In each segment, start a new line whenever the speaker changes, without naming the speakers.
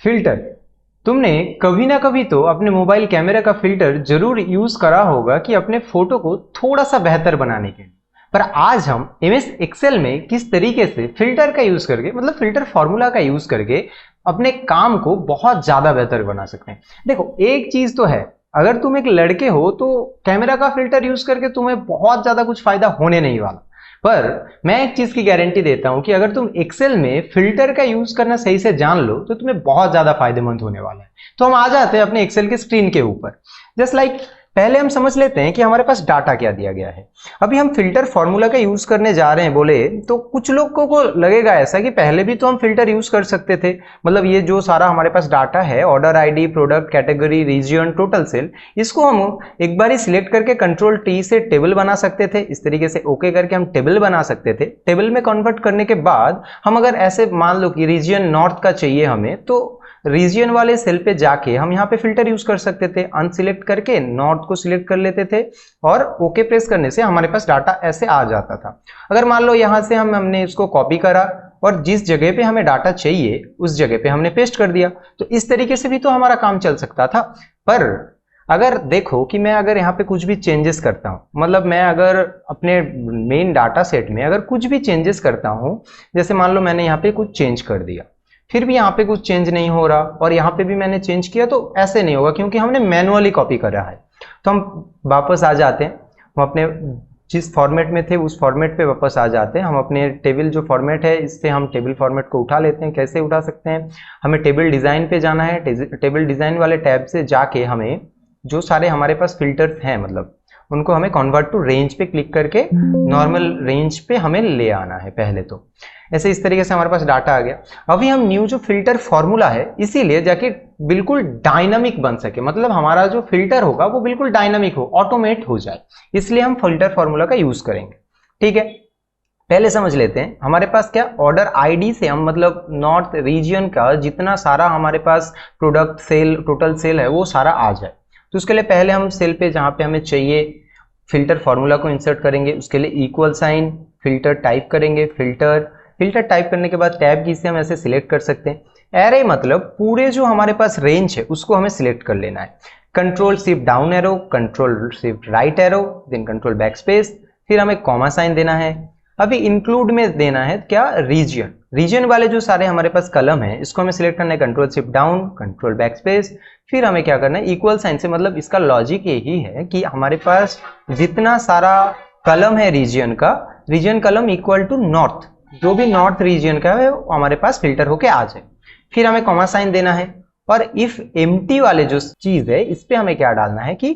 Filter. तुमने कभी ना कभी तो अपने मोबाइल कैमरा का फिल्टर जरूर यूज करा होगा कि अपने फोटो को थोड़ा सा बेहतर बनाने के लिए। पर आज हम एमएस एक्सेल में किस तरीके से फिल्टर का यूज करके, मतलब फिल्टर फॉर्मूला का यूज करके अपने काम को बहुत ज्यादा बेहतर बना सकते हैं। देखो, एक चीज तो है, अगर तुम एक लड़के हो तो कैमरा का फिल्टर यूज करके तुम्हें बहुत ज्यादा कुछ फायदा होने नहीं वाला। पर मैं एक चीज की गारंटी देता हूं कि अगर तुम एक्सेल में फिल्टर का यूज करना सही से जान लो तो तुम्हें बहुत ज्यादा फायदेमंद होने वाला है। तो हम आ जाते हैं अपने एक्सेल के स्क्रीन के ऊपर। जस्ट लाइक पहले हम समझ लेते हैं कि हमारे पास डाटा क्या दिया गया है। अभी हम फिल्टर फॉर्मूला का यूज करने जा रहे हैं बोले तो कुछ लोगों को लगेगा ऐसा कि पहले भी तो हम फिल्टर यूज कर सकते थे। मतलब ये जो सारा हमारे पास डाटा है, order ID, product category, region, total sale, इसको हम एक बार ही सिलेक्ट करके कंट्रोल टी से टेबल बना सकते थे। इस तरीके से ओके करके हम टेबल बना सकते थे। टेबल में कन्वर्ट करने के बाद हम अगर ऐसे मान लो कि रीजन नॉर्थ का चाहिए हमें, तो रीजन वाले सेल पे जाके हम यहाँ पे फिल्टर यूज कर सकते थे। अनसिलेक्ट करके नॉर्थ को सिलेक्ट कर लेते थे और ओके प्रेस करने से हमारे पास डाटा ऐसे आ जाता था। अगर मान लो यहाँ से हमने इसको कॉपी करा और जिस जगह पे हमें डाटा चाहिए उस जगह पे हमने पेस्ट कर दिया, तो इस तरीके से भी तो हमारा काम चल सकता था। पर अगर देखो कि मैं अगर यहाँ पे कुछ भी चेंजेस करता हूँ, मतलब मैं अगर अपने मेन डाटा सेट में अगर कुछ भी चेंजेस करता हूँ, जैसे मान लो मैंने यहाँ पे कुछ चेंज कर दिया, फिर भी यहाँ पे कुछ चेंज नहीं हो रहा और यहाँ पे भी मैंने चेंज किया, तो ऐसे नहीं होगा क्योंकि हमने मैनुअली कॉपी करा है। तो हम वापस आ जाते हैं, हम अपने जिस फॉर्मेट में थे उस फॉर्मेट पे वापस आ जाते हैं। हम अपने टेबल जो फॉर्मेट है इससे हम टेबल फॉर्मेट को उठा लेते हैं। कैसे उठा सकते हैं? हमें टेबल डिजाइन पे जाना है। टेबल डिजाइन वाले टैब से जाके हमें जो सारे हमारे पास फिल्टर्स हैं, मतलब उनको हमें कन्वर्ट टू रेंज पे क्लिक करके नॉर्मल रेंज पे हमें ले आना है पहले तो। ऐसे इस तरीके से हमारे पास डाटा आ गया। अभी हम न्यू जो फिल्टर फॉर्मूला है इसीलिए जाके बिल्कुल डायनामिक बन सके, मतलब हमारा जो फिल्टर होगा वो बिल्कुल डायनामिक हो, ऑटोमेट हो जाए, इसलिए हम फिल्टर फॉर्मूला का यूज करेंगे। ठीक है, पहले समझ लेते हैं हमारे पास क्या ऑर्डर आईडी से हम मतलब नॉर्थ रीजन का जितना सारा हमारे पास प्रोडक्ट सेल, टोटल सेल है वो सारा आ जाए। तो उसके लिए पहले हम सेल पे जहां पे हमें चाहिए फिल्टर फॉर्मूला को इंसर्ट करेंगे। उसके लिए इक्वल साइन फिल्टर टाइप करेंगे। फिल्टर टाइप करने के बाद टैब की से हम ऐसे सिलेक्ट कर सकते हैं। एरे मतलब पूरे जो हमारे पास रेंज है उसको हमें सिलेक्ट कर लेना है। Control shift down arrow, control shift right arrow, then control backspace, फिर हमें कॉमा साइन देना है। अभी इंक्लूड में देना है क्या, रीजन वाले जो सारे हमारे पास कलम है इसको हमें सिलेक्ट करना है। Control shift down, control backspace, फिर हमें क्या करना है इक्वल साइन से। मतलब इसका लॉजिक यही है कि हमारे पास जितना सारा कलम है रीजन का, रीजन कलम इक्वल टू नॉर्थ, जो भी नॉर्थ रीजन का है वो हमारे पास फिल्टर होके आ जाए। फिर हमें कॉमा साइन देना है और इफ एम्प्टी वाले जो चीज है इस पे हमें क्या डालना है कि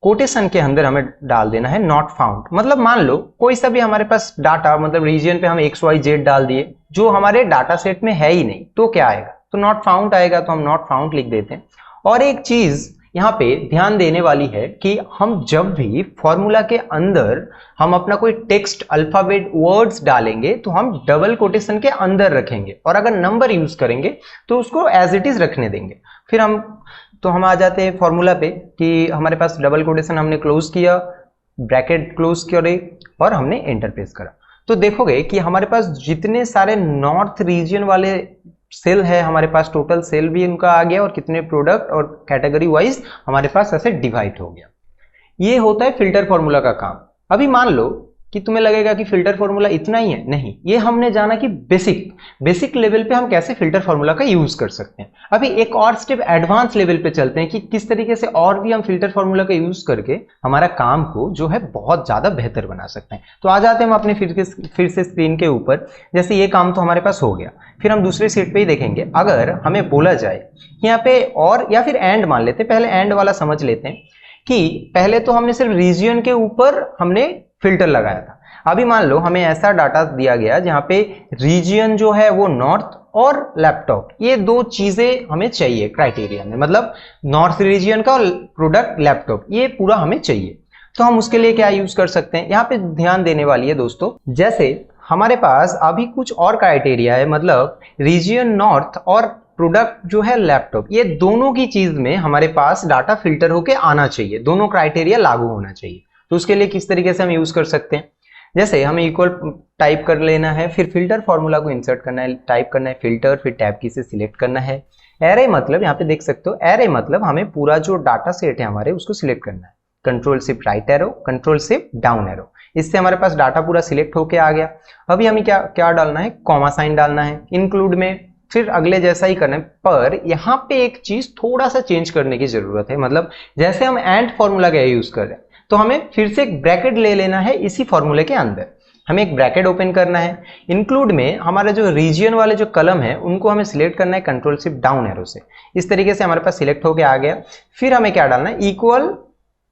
कोटेशन के अंदर हमें डाल देना है नॉट फाउंड। मतलब मान लो कोई सा भी हमारे पास डाटा, मतलब रीजन पे हम XYZ डाल दिए जो हमारे डाटा सेट में है ही नहीं, तो क्या आएगा, तो नॉट फाउंड आएगा। तो हम नॉट फाउंड लिख देते हैं। और एक चीज यहाँ पे ध्यान देने वाली है कि हम जब भी फॉर्मूला के अंदर हम अपना कोई टेक्स्ट, अल्फाबेट, वर्ड्स डालेंगे तो हम डबल कोटेशन के अंदर रखेंगे, और अगर नंबर यूज करेंगे तो उसको एज इट इज रखने देंगे। फिर हम आ जाते हैं फॉर्मूला पे कि हमारे पास डबल कोटेशन हमने क्लोज किया, ब्रैकेट क्लोज करे और हमने एंटर प्रेस करा। तो देखोगे कि हमारे पास जितने सारे नॉर्थ रीजन वाले सेल है हमारे पास, टोटल सेल भी उनका आ गया और कितने प्रोडक्ट और कैटेगरी वाइज हमारे पास ऐसे डिवाइड हो गया। ये होता है फिल्टर फॉर्मूला का काम। अभी मान लो कि तुम्हें लगेगा कि फिल्टर फॉर्मूला इतना ही है, नहीं, ये हमने जाना कि बेसिक लेवल पे हम कैसे फिल्टर फॉर्मूला का यूज कर सकते हैं। अभी एक और स्टेप एडवांस लेवल पे चलते हैं कि किस तरीके से और भी हम फिल्टर फॉर्मूला का यूज करके हमारा काम को जो है बहुत ज्यादा बेहतर बना सकते हैं। तो आ जाते हैं हम अपने फिर से स्क्रीन के ऊपर। जैसे ये काम तो हमारे पास हो गया, फिर हम दूसरे सीट पे ही देखेंगे। अगर हमें बोला जाए यहाँ पे और या फिर एंड मान लेते, पहले एंड वाला समझ लेते हैं कि पहले तो हमने सिर्फ रीजन के ऊपर हमने फिल्टर लगाया था। अभी मान लो हमें ऐसा डाटा दिया गया जहां पे रीजन जो है वो नॉर्थ और लैपटॉप, ये दो चीजें हमें चाहिए क्राइटेरिया में, मतलब नॉर्थ रीजन का और प्रोडक्ट लैपटॉप, ये पूरा हमें चाहिए। तो हम उसके लिए क्या यूज कर सकते हैं, यहाँ पे ध्यान देने वाली है दोस्तों। जैसे हमारे पास अभी कुछ और क्राइटेरिया है, मतलब रीजन नॉर्थ और प्रोडक्ट जो है लैपटॉप, ये दोनों की चीज में हमारे पास डाटा फिल्टर होके आना चाहिए, दोनों क्राइटेरिया लागू होना चाहिए। तो उसके लिए किस तरीके से हम यूज कर सकते हैं, जैसे हमें इक्वल टाइप कर लेना है, फिर फिल्टर फॉर्मूला को इंसर्ट करना है, टाइप करना है फिल्टर, फिर टैब की से सिलेक्ट करना है। एरे मतलब यहाँ पे देख सकते हो, एरे मतलब हमें पूरा जो डाटा सेट है हमारे उसको सिलेक्ट करना है। Control shift right arrow, control shift down arrow, इससे हमारे पास डाटा पूरा सिलेक्ट होके आ गया। अभी हमें क्या क्या डालना है, कॉमा साइन डालना है इंक्लूड में, फिर अगले जैसा ही करना है। पर यहाँ पे एक चीज थोड़ा सा चेंज करने की जरूरत है, मतलब जैसे हम एंड फॉर्मूला का यूज कर रहे हैं तो हमें फिर से एक ब्रैकेट ले लेना है इसी फॉर्मूले के अंदर। हमें एक ब्रैकेट ओपन करना है, इंक्लूड में हमारा जो रीजन वाले जो कलम है उनको हमें सिलेक्ट करना है कंट्रोल शिफ्ट डाउन एरो से। इस तरीके से हमारे पास सिलेक्ट होके आ गया। फिर हमें क्या डालना है, इक्वल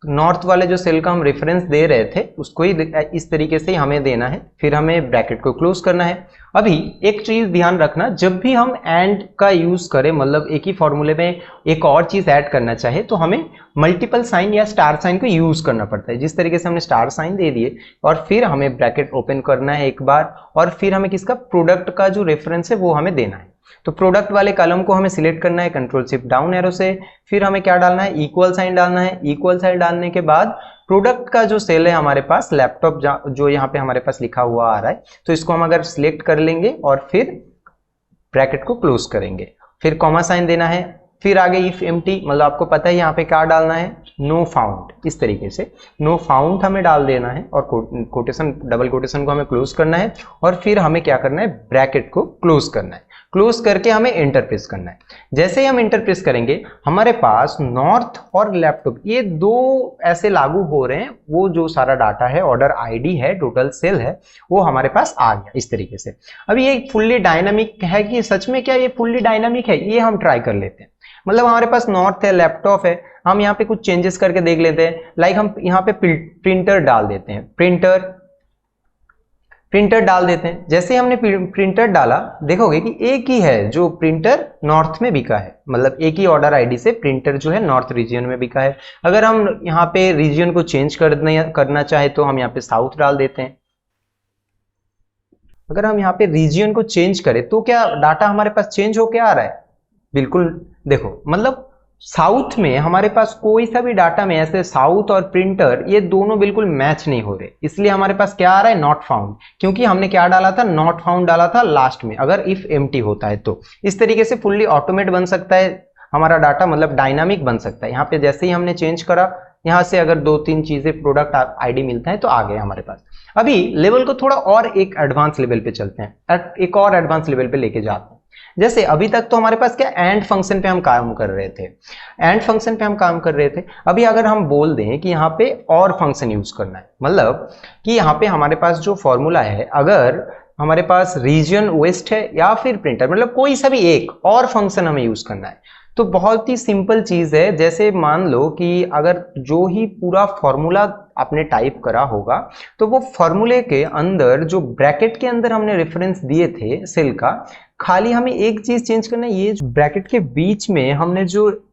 नॉर्थ वाले जो सेल का हम रेफरेंस दे रहे थे उसको ही इस तरीके से ही हमें देना है। फिर हमें ब्रैकेट को क्लोज करना है। अभी एक चीज ध्यान रखना, जब भी हम एंड का यूज करें, मतलब एक ही फॉर्मूले में एक और चीज ऐड करना चाहे तो हमें मल्टीपल साइन या स्टार साइन को यूज करना पड़ता है। जिस तरीके से हमने स्टार साइन दे दिए और फिर हमें ब्रैकेट ओपन करना है एक बार, और फिर हमें किसका, प्रोडक्ट का जो रेफरेंस है वो हमें देना है। तो प्रोडक्ट वाले कॉलम को हमें सिलेक्ट करना है कंट्रोल शिफ्ट डाउन एरो से। फिर हमें क्या डालना है, इक्वल साइन डालना है। इक्वल साइन डालने के बाद प्रोडक्ट का जो सेल है हमारे पास, लैपटॉप जो यहाँ पे हमारे पास लिखा हुआ आ रहा है, तो इसको हम अगर सिलेक्ट कर लेंगे और फिर ब्रैकेट को क्लोज करेंगे। फिर कॉमा साइन देना है। फिर आगे इफ एम्प्टी, मतलब आपको पता है यहाँ पे क्या डालना है, नो फाउंड। इस तरीके से नो फाउंड हमें डाल देना है और कोटेशन, डबल कोटेशन को हमें क्लोज करना है। और फिर हमें क्या करना है, ब्रैकेट को क्लोज करना है। क्लोज करके हमें एंटर प्रेस करना है। जैसे ही हम एंटर प्रेस करेंगे हमारे पास नॉर्थ और लैपटॉप ये दो ऐसे लागू हो रहे हैं। वो जो सारा डाटा है, ऑर्डर आईडी है, टोटल सेल है, वो हमारे पास आ गया इस तरीके से। अभी ये फुल्ली डायनामिक है कि सच में क्या ये फुल्ली डायनामिक है, ये हम ट्राई कर लेते हैं। मतलब हमारे पास नॉर्थ है, लैपटॉप है, हम यहाँ पे कुछ चेंजेस करके देख लेते हैं। लाइक हम यहाँ पे प्रिंटर डाल देते हैं, प्रिंटर डाल देते हैं। जैसे हमने प्रिंटर डाला, देखोगे कि एक ही है जो प्रिंटर नॉर्थ में बिका है, मतलब एक ही ऑर्डर आईडी से प्रिंटर जो है नॉर्थ रीजन में बिका है। अगर हम यहाँ पे रीजन को चेंज करना चाहे तो हम यहाँ पे साउथ डाल देते हैं। अगर हम यहाँ पे रीजन को चेंज करें तो क्या डाटा हमारे पास चेंज होके आ रहा है? बिल्कुल। देखो, मतलब साउथ में हमारे पास कोई सा भी डाटा में ऐसे साउथ और प्रिंटर ये दोनों बिल्कुल मैच नहीं हो रहे, इसलिए हमारे पास क्या आ रहा है, नॉट फाउंड। क्योंकि हमने क्या डाला था, नॉट फाउंड डाला था लास्ट में, अगर इफ एम्प्टी होता है तो। इस तरीके से फुल्ली ऑटोमेट बन सकता है हमारा डाटा, मतलब डायनामिक बन सकता है। यहाँ पे जैसे ही हमने चेंज करा, यहाँ से अगर 2-3 चीजें प्रोडक्ट आईडी मिलता है तो आ गए हमारे पास। अभी लेवल को थोड़ा और एक एडवांस लेवल पे चलते हैं, एक और एडवांस लेवल पे लेके जाते हैं। जैसे अभी तक तो हमारे पास क्या, एंड फंक्शन पे हम काम कर रहे थे, अभी अगर हम बोल दें कि यहाँ पे और फंक्शन यूज करना है, मतलब कि यहाँ पे हमारे पास जो फॉर्मूला है, अगर हमारे पास रीजन वेस्ट है या फिर प्रिंटर, मतलब कोई सा भी एक और फंक्शन हमें यूज करना है, तो बहुत ही सिंपल चीज है। जैसे मान लो कि अगर जो ही पूरा फॉर्मूला आपने टाइप करा होगा तो वो फॉर्मूले के अंदर जो ब्रैकेट के अंदर हमने रेफरेंस दिए थे सेल का, खाली हमें एक चीज चेंज करना है, ये ब्रैकेट के बीच में हमने जो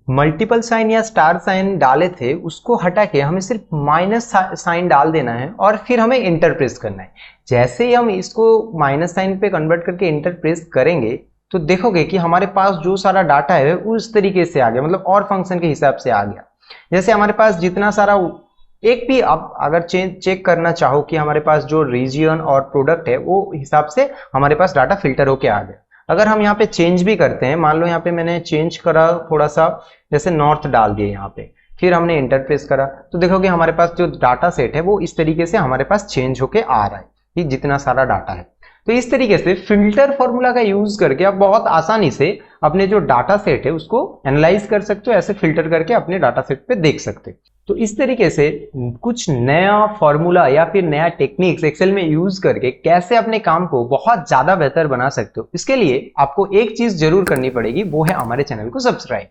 मल्टीपल साइन या स्टार साइन डाले थे उसको हटा के हमें सिर्फ माइनस साइन डाल देना है और फिर हमें इंटर प्रेस करना है। जैसे ही हम इसको माइनस साइन पे कन्वर्ट करके इंटर प्रेस करेंगे तो देखोगे कि हमारे पास जो सारा डाटा है उस तरीके से आ गया, मतलब और फंक्शन के हिसाब से आ गया। जैसे हमारे पास जितना सारा, एक भी आप अगर चेक करना चाहो कि हमारे पास जो रीजन और प्रोडक्ट है वो हिसाब से हमारे पास डाटा फिल्टर होके आ गया। अगर हम यहाँ पे चेंज भी करते हैं, मान लो यहाँ पे मैंने चेंज करा थोड़ा सा, जैसे नॉर्थ डाल दिए यहाँ पे, फिर हमने इंटर प्रेस करा, तो देखोगे हमारे पास जो डाटा सेट है वो इस तरीके से हमारे पास चेंज होके आ रहा है, कि जितना सारा डाटा है। तो इस तरीके से फिल्टर फॉर्मूला का यूज करके आप बहुत आसानी से अपने जो डाटा सेट है उसको एनालाइज कर सकते हो, ऐसे फिल्टर करके अपने डाटा सेट पे देख सकते हो। तो इस तरीके से कुछ नया फॉर्मूला या फिर नया टेक्निक्स एक्सेल में यूज करके कैसे अपने काम को बहुत ज्यादा बेहतर बना सकते हो, इसके लिए आपको एक चीज जरूर करनी पड़ेगी, वो है हमारे चैनल को सब्सक्राइब।